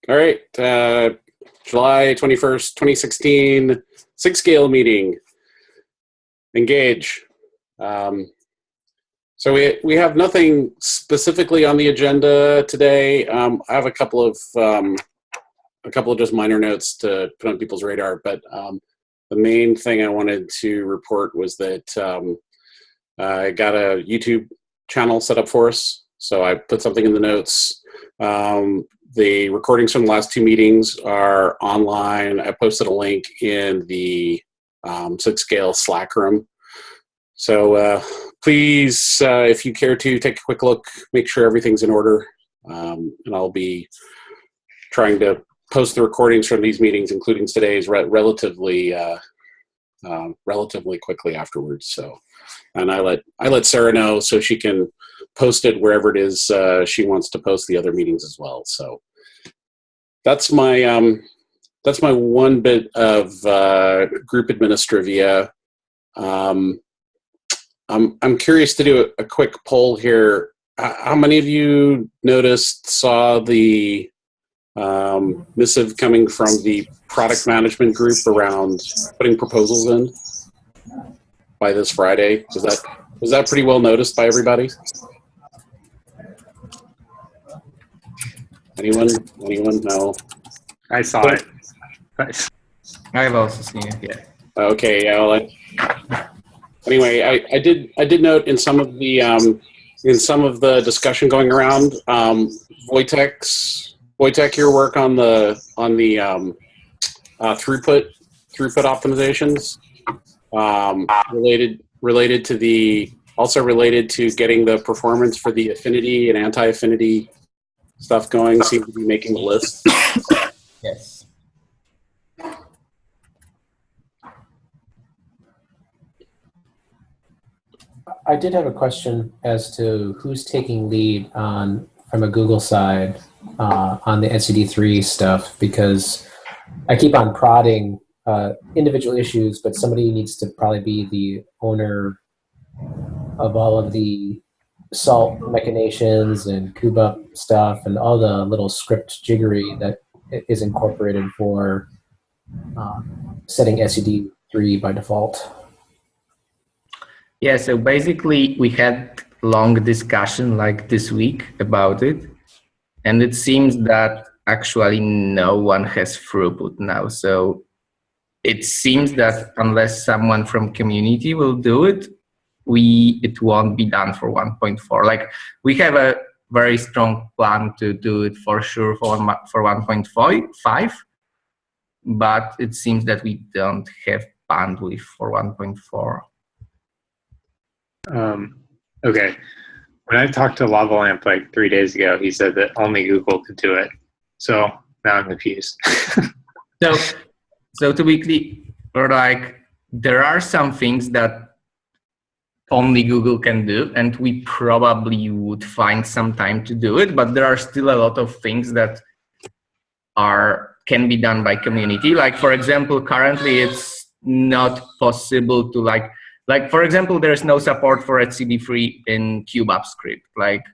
All right, July 21st, 2016, SIG scale meeting. Engage. So we have nothing specifically on the agenda today. I have a couple of just minor notes to put on people's radar, but the main thing I wanted to report was that I got a YouTube channel set up for us. So I put something in the notes. The recordings from the last two meetings are online. I posted a link in the SIG Scale Slack room. So please, if you care to, take a quick look, make sure everything's in order. And I'll be trying to post the recordings from these meetings, including today's, relatively quickly afterwards. So, and I let Sarah know so she can post it wherever it is she wants to post the other meetings as well. So that's my one bit of group administrivia. I'm curious to do a quick poll here. How many of you saw the missive coming from the product management group around putting proposals in by this Friday? Was that pretty well noticed by everybody? Anyone? No. I saw it. I've also seen it. Yeah. Okay. Yeah. Well, anyway, I did note in some of the discussion going around, Wojtek, your work on the throughput optimizations, related to getting the performance for the affinity and anti-affinity stuff going, seems to be making the list. Yes. I did have a question as to who's taking lead from a Google side on the NCD3 stuff, because I keep on prodding individual issues, but somebody needs to probably be the owner of all of the salt machinations and Kuba stuff and all the little script jiggery that is incorporated for setting SED3 by default. Yeah, so basically we had long discussion like this week about it, and it seems that actually no one has throughput now. So it seems that unless someone from community will do it, it won't be done for 1.4. Like, we have a very strong plan to do it for sure for 1.5, but it seems that we don't have bandwidth for 1.4. Okay. When I talked to Lavalamp like 3 days ago, he said that only Google could do it. So now I'm confused. So to be clear, like, there are some things that only Google can do, and we probably would find some time to do it, but there are still a lot of things that can be done by community. Like, for example, currently it's not possible to like for example, there is no support for etcd3 in kubap script. Like,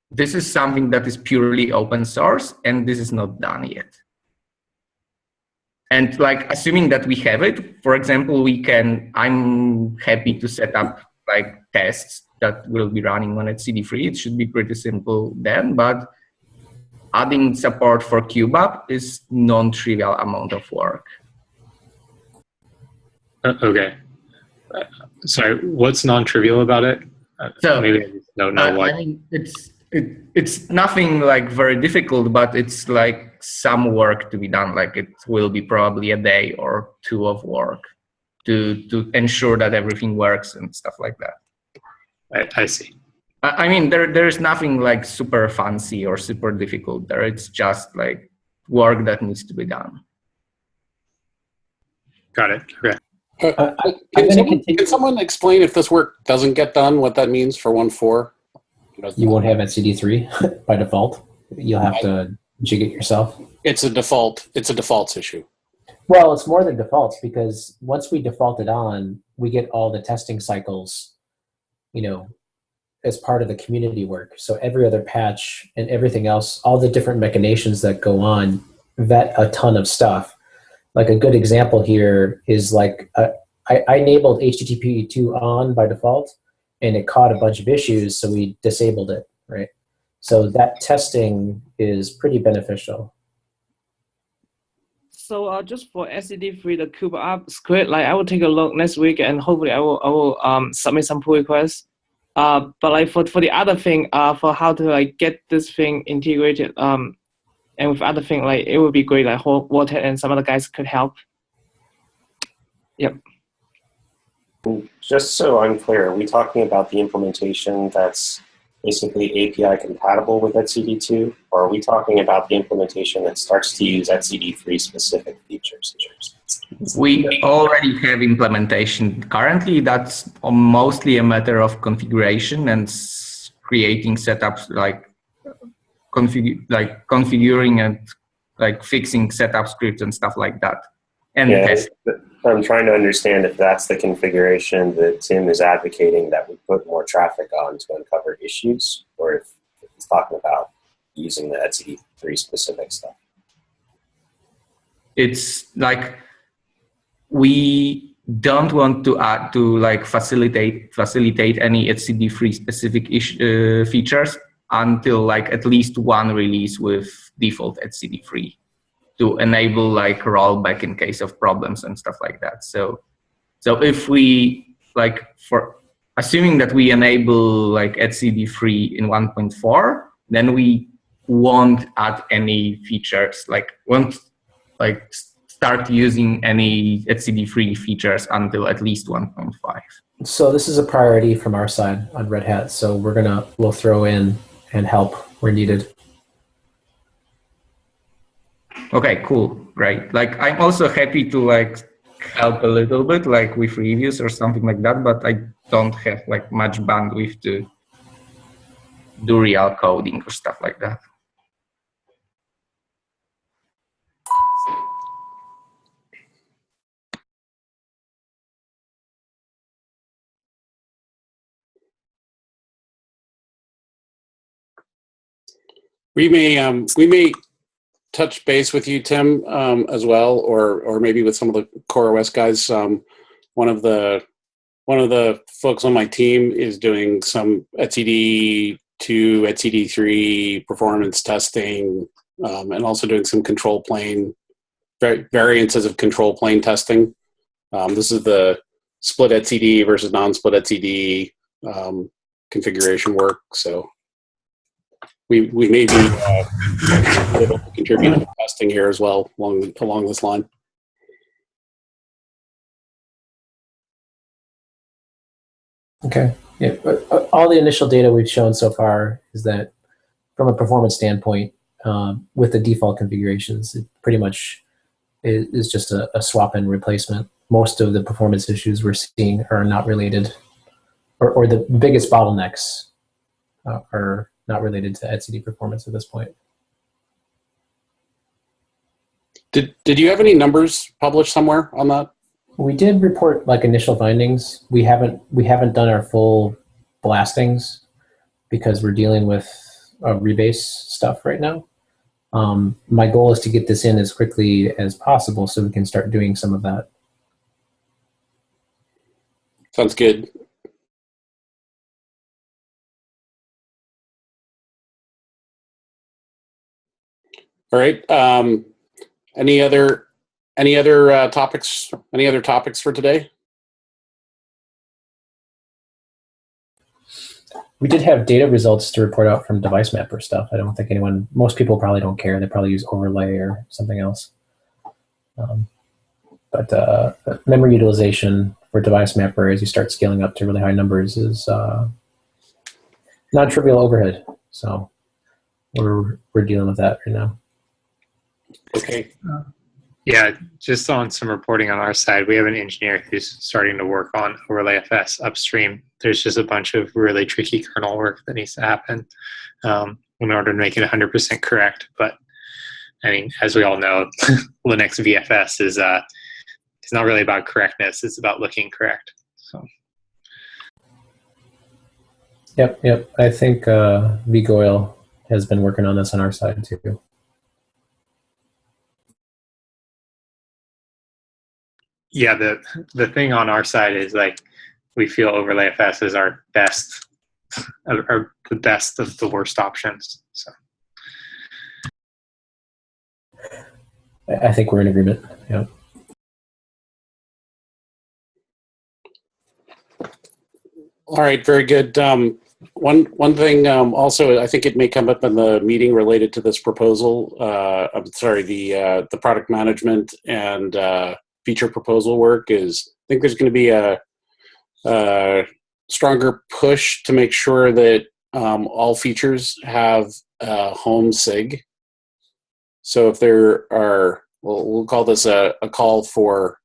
this is something that is purely open source, and this is not done yet. And like, assuming that we have it, for example, I'm happy to set up like tests that will be running on etcd3. It should be pretty simple then, but adding support for kubap is non-trivial amount of work. Okay. Sorry, what's non-trivial about it? So maybe I just don't know what. I mean, it's nothing like very difficult, but it's like some work to be done. Like, it will be probably a day or two of work to ensure that everything works and stuff like that. I see. I mean, there's nothing like super fancy or super difficult there. It's just like work that needs to be done. Got it. Okay. Can someone explain, if this work doesn't get done, what that means for 1.4? You won't have NCD3 by default. You'll have to jig it yourself. It's a defaults issue. Well, it's more than defaults, because once we default it on, we get all the testing cycles, as part of the community work. So every other patch and everything else, all the different machinations that go on, vet a ton of stuff. Like a good example here is like I enabled HTTP2 on by default, and it caught a bunch of issues, so we disabled it, right? So that testing is pretty beneficial. So just for SCD3, the Kubernetes script, like I will take a look next week, and hopefully I will submit some pull requests. But like for the other thing, for how to like get this thing integrated, and with other thing, like it would be great. Like Walter and some other guys could help. Yep. Just so I'm clear, are we talking about the implementation that's basically API compatible with etcd2, or are we talking about the implementation that starts to use etcd3 specific features? We already have implementation. Currently, that's mostly a matter of configuration and creating setups, like configuring and like fixing setup scripts and stuff like that. And testing. I'm trying to understand if that's the configuration that Tim is advocating that we put more traffic on to uncover issues, or if he's talking about using the etcd3 specific stuff. It's like we don't want to add to like facilitate any etcd3 specific features until like at least one release with default etcd3 to enable like rollback in case of problems and stuff like that. So if we like, for assuming that we enable like etcd3 in 1.4, then we won't add any features, like won't like start using any etcd3 features until at least 1.5. So this is a priority from our side on Red Hat. So we'll throw in and help where needed. Okay, cool, great. Like I'm also happy to like help a little bit, like with reviews or something like that, but I don't have like much bandwidth to do real coding or stuff like that. We may touch base with you, Tim, as well, or maybe with some of the CoreOS guys. One of the folks on my team is doing some etcd2, etcd3 performance testing, and also doing some control plane variances of control plane testing. This is the split etcd versus non-split etcd configuration work. So we may be able to contribute to testing here as well along this line. Okay. Yeah. All the initial data we've shown so far is that from a performance standpoint, with the default configurations, it pretty much is just a swap and replacement. Most of the performance issues we're seeing are not related, or the biggest bottlenecks are not related to etcd performance at this point. Did you have any numbers published somewhere on that? We did report like initial findings. We haven't done our full blastings because we're dealing with rebase stuff right now. My goal is to get this in as quickly as possible so we can start doing some of that. Sounds good. All right. Any other topics? Any other topics for today? We did have data results to report out from device mapper stuff. I don't think most people probably don't care. They probably use overlay or something else. But memory utilization for device mapper as you start scaling up to really high numbers is non-trivial overhead. So we're dealing with that right now. Okay. Yeah, just on some reporting on our side, we have an engineer who's starting to work on OverlayFS upstream. There's just a bunch of really tricky kernel work that needs to happen in order to make it 100% correct. But I mean, as we all know, Linux VFS is it's not really about correctness; it's about looking correct. So, Yep. I think VGoil has been working on this on our side too. Yeah, the thing on our side is like we feel OverlayFS is our best, or the best of the worst options. So I think we're in agreement. Yeah. All right, very good. One thing also, I think it may come up in the meeting related to this proposal. I'm sorry, the product management and feature proposal work is. I think there's going to be a stronger push to make sure that all features have home SIG. So if there are, we'll call this a call for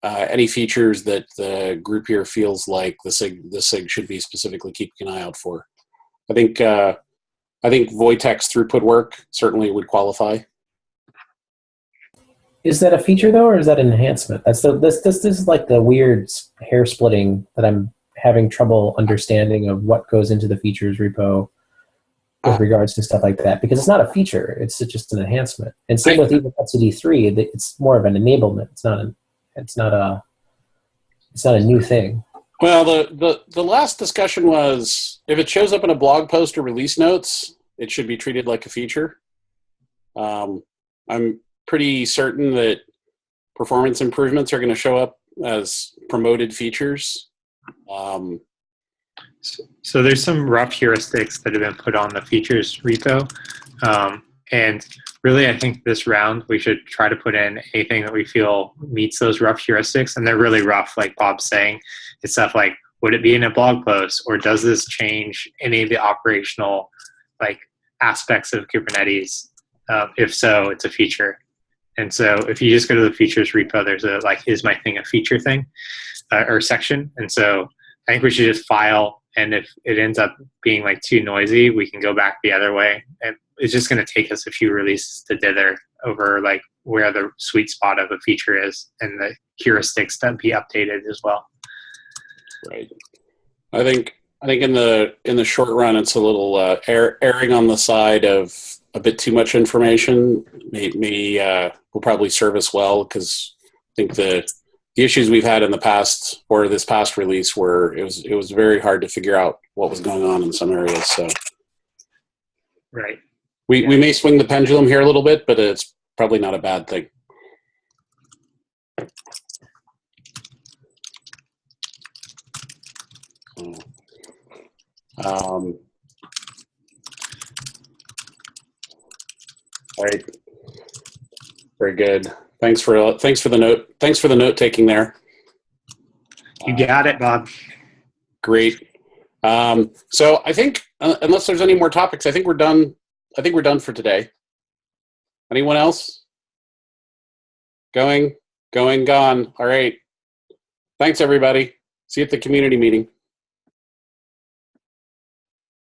any features that the group here feels like the SIG should be specifically keeping an eye out for. I think Wojtek's throughput work certainly would qualify. Is that a feature though, or is that an enhancement? That's this is like the weird hair splitting that I'm having trouble understanding of what goes into the features repo with regards to stuff like that, because it's not a feature; it's just an enhancement. And same with even etcd3, it's more of an enablement. It's not a new thing. Well, the last discussion was if it shows up in a blog post or release notes, it should be treated like a feature. I'm pretty certain that performance improvements are going to show up as promoted features. So there's some rough heuristics that have been put on the features repo. And really, I think this round, we should try to put in anything that we feel meets those rough heuristics. And they're really rough, like Bob's saying. It's stuff like, would it be in a blog post? Or does this change any of the operational aspects of Kubernetes? If so, it's a feature. And so if you just go to the features repo, there's a is my thing a feature thing or section. And so I think we should just file. And if it ends up being too noisy, we can go back the other way. And it's just going to take us a few releases to dither over where the sweet spot of a feature is and the heuristics that be updated as well. Right. I think in the short run, it's a little erring on the side of a bit too much information. Will probably serve us well, because I think the issues we've had in the past or this past release were it was very hard to figure out what was going on in some areas. So right. We may swing the pendulum here a little bit, but it's probably not a bad thing. All right. Very good. Thanks for the note. Thanks for the note taking there. You got it, Bob. Great. So I think unless there's any more topics, I think we're done. I think we're done for today. Anyone else? Going, gone. All right. Thanks, everybody. See you at the community meeting.